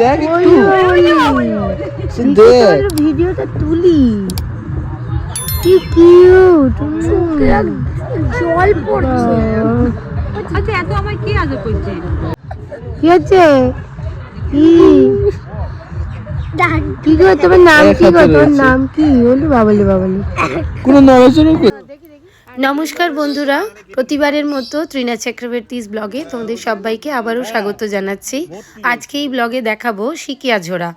দেখ একটু দেখ ভিডিওটা তুলি কি কিউট জল পড়ছে। আচ্ছা এত আমার কি আদর করছে? কি হচ্ছে কি কি গো তোমার নাম কি গো তোমার নাম কি বলি বাবলি বাবলি কোনো নড়াচড়া নমস্কার বন্ধুরা, প্রতিবারের মতো তৃণা চক্রবর্তীস ব্লগে তোমাদের সবাইকে আবারও স্বাগত জানাচ্ছি। আজকে এই ব্লগে দেখাবো সিকিয়াঝোড়া,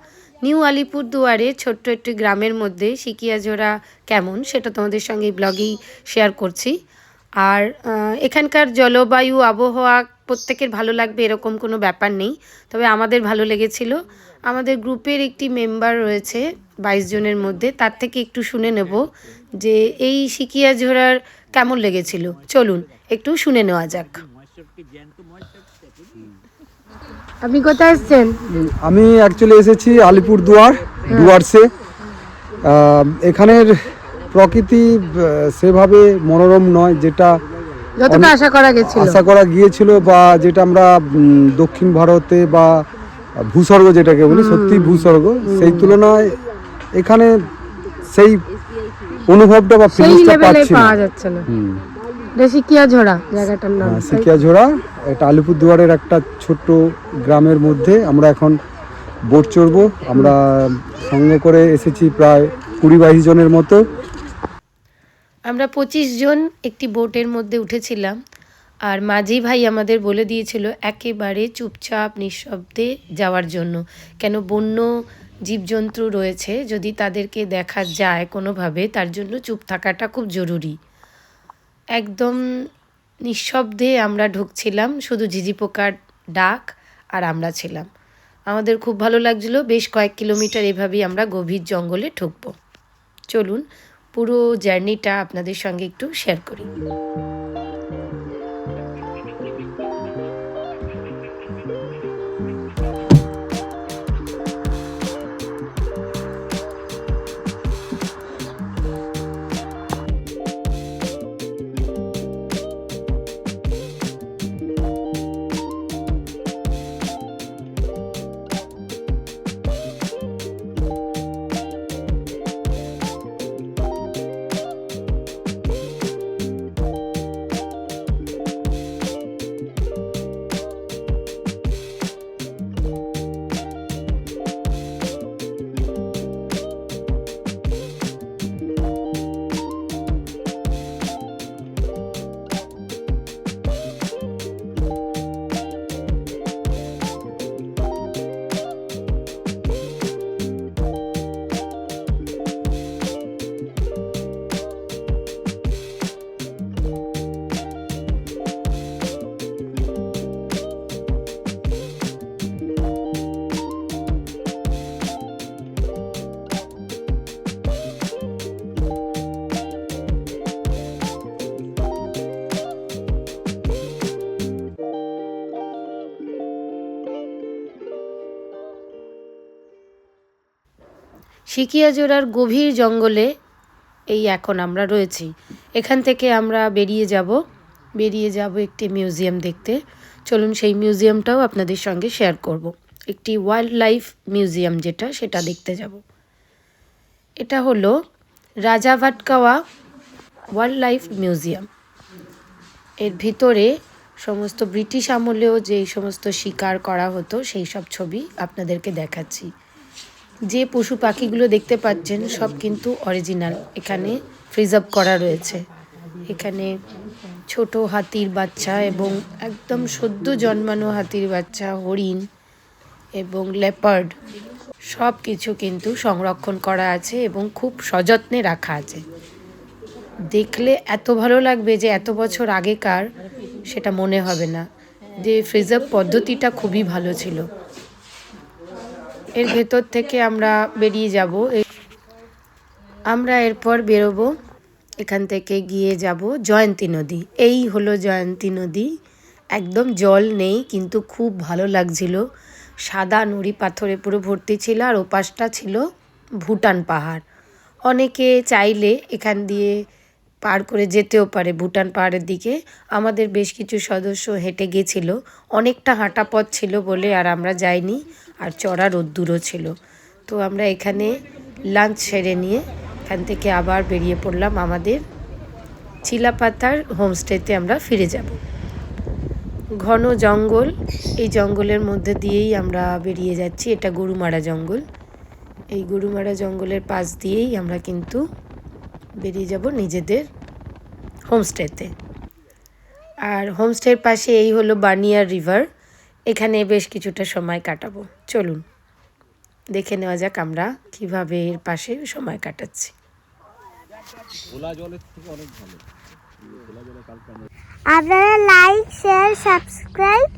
নিউ আলিপুরদুয়ারের ছোট্ট একটি গ্রামের মধ্যে সিকিয়াঝোড়া কেমন সেটা তোমাদের সঙ্গে এই ব্লগেই শেয়ার করছি। আর এখানকার জলবায়ু আবহাওয়া প্রত্যেকের ভালো লাগবে এরকম কোনো ব্যাপার নেই, তবে আমাদের ভালো লেগেছিল। আমাদের গ্রুপের একটি মেম্বার রয়েছে 22 জনের মধ্যে, তার থেকে একটু শুনে নেব যে এই সিকিয়াঝোড়ার কেমন লেগেছিল। চলুন একটু শুনে নেওয়া যাক। আপনি কোথায় এসেছেন? আমি অ্যাকচুয়ালি এসেছি আলিপুরদুয়ার ডুয়ার্সে। এখানের প্রকৃতি সেভাবে মনোরম নয় যেটা যতটা আশা করা গিয়েছিল বা যেটা আমরা দক্ষিণ ভারতে বা ভূস্বর্গ যেটাকে বলি, সত্যি ভূস্বর্গ, সেই তুলনায় এখানে সেই অনুভবটা বা ফিলিংসটা পাচ্ছি না। সিকিয়াঝোড়া জায়গাটার নাম সিকিয়াঝোড়া, এটা আলিপুরদুয়ারের একটা ছোট্ট গ্রামের মধ্যে আমরা এখন বোট চড়বো। আমরা সঙ্গে করে এসেছি প্রায় 20-22 জনের মতো। আমরা 25 জন একটি বোটের মধ্যে উঠেছিলাম। আর মাঝি ভাই আমাদের বলে দিয়েছিল একেবারে চুপচাপ নিঃশব্দে যাওয়ার জন্য, কেন বন্য জীবজন্তু রয়েছে, যদি তাদেরকে দেখা যায় কোনোভাবে তার জন্য চুপ থাকাটা খুব জরুরি। একদম নিঃশব্দে আমরা ঢুকছিলাম, শুধু ঝিঝি পোকার ডাক আর আমরা ছিলাম। আমাদের খুব ভালো লাগছিল। বেশ কয়েক কিলোমিটার এভাবেই আমরা গভীর জঙ্গলে ঢুকবো। চলুন পুরো জার্নিটা আপনাদের সঙ্গে একটু শেয়ার করি। সিকিয়াঝোড়ার গভীর জঙ্গলে এই এখন আমরা রয়েছি। এখান থেকে আমরা বেরিয়ে যাব একটি মিউজিয়াম দেখতে। চলুন সেই মিউজিয়ামটাও আপনাদের সঙ্গে শেয়ার করব। একটি ওয়াইল্ড লাইফ মিউজিয়াম সেটা দেখতে যাব। এটা হলো রাজাভাটকাওয়া ওয়াইল্ড লাইফ মিউজিয়াম। এর ভিতরে সমস্ত ব্রিটিশ আমলেও যেই সমস্ত শিকার করা হতো সেই সব ছবি আপনাদেরকে দেখাচ্ছি। যে পশু পাখিগুলো দেখতে পাচ্ছেন সব কিন্তু অরিজিনাল, এখানে প্রিজার্ভ করা রয়েছে। এখানে ছোট হাতির বাচ্চা এবং একদম সদ্য জন্মানো হাতির বাচ্চা, হরিণ এবং লেপার্ড সব কিছু কিন্তু সংরক্ষণ করা আছে এবং খুব সযত্নে রাখা আছে। দেখলে এত ভালো লাগবে যে এত বছর আগেকার সেটা মনে হবে না, যে প্রিজার্ভ পদ্ধতিটা খুবই ভালো ছিল। এর ভেতর থেকে আমরা বেরিয়ে যাব। আমরা এরপর বেরোবো, এখান থেকে গিয়ে যাব জয়ন্তী নদী। এই হলো জয়ন্তী নদী। একদম জল নেই কিন্তু খুব ভালো লাগছিল। সাদা নুড়ি পাথরে পুরো ভর্তি ছিল আর ওপাশটা ছিল ভুটান পাহাড়। অনেকে চাইলে এখান দিয়ে পার করে যেতেও পারে ভুটান পাহাড়ের দিকে। আমাদের বেশ কিছু সদস্য হেঁটে গেছিল, অনেকটা হাঁটা পথ ছিল বলে আর আমরা যাইনি। আর চড়া রোদ্দুরও ছিল। তো আমরা এখানে লাঞ্চ সেরে নিয়ে এখান থেকে আবার বেরিয়ে পড়লাম আমাদের চিলাপাতার হোমস্টেতে আমরা ফিরে যাব। ঘন জঙ্গল, এই জঙ্গলের মধ্যে দিয়েই আমরা বেরিয়ে যাচ্ছি। এটা গরুমারা জঙ্গল। এই গরুমারা জঙ্গলের পাশ দিয়েই আমরা কিন্তু বেরিয়ে যাব নিজেদের হোমস্টেতে। আর হোমস্টের পাশে এই হলো বানিয়ার রিভার। এখানে বেশ কিছুটা সময় কাটাবো। চলুন দেখে নেওয়া যাক আমরা কিভাবে এর পাশে সময় কাটাচ্ছি। আপনারা লাইক, শেয়ার, সাবস্ক্রাইব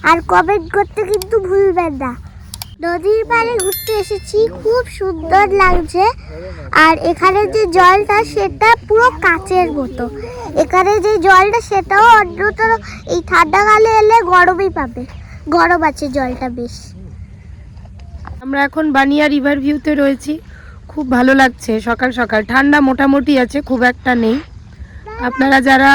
আর কমেন্ট করতে কিন্তু ভুলবেন না। নদীর পাড়ে ঘুরতে এসেছি, খুব সুন্দর লাগছে। আর এখানে যে জলটা সেটা পুরো কাচের মতো। এখানে যে জলটা সেটাও অন্যতর, এই ঠান্ডাকালে এলে গরমই পাবে, গরম আছে জলটা বেশ। আমরা এখন বানিয়া রিভার ভিউতে রয়েছি। খুব ভালো লাগছে সকাল সকাল। ঠান্ডা মোটামুটি আছে, খুব একটা নেই। আপনারা যারা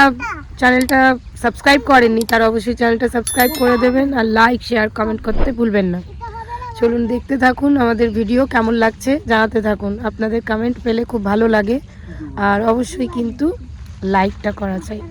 চ্যানেলটা সাবস্ক্রাইব করেননি তারা অবশ্যই চ্যানেলটা সাবস্ক্রাইব করে দেবেন, আর লাইক, শেয়ার, কমেন্ট করতে ভুলবেন না। চলুন দেখতে থাকুন আমাদের ভিডিও, কেমন লাগছে জানাতে থাকুন। আপনাদের কমেন্ট পেলে খুব ভালো লাগে, আর অবশ্যই কিন্তু লাইকটা করা চাই।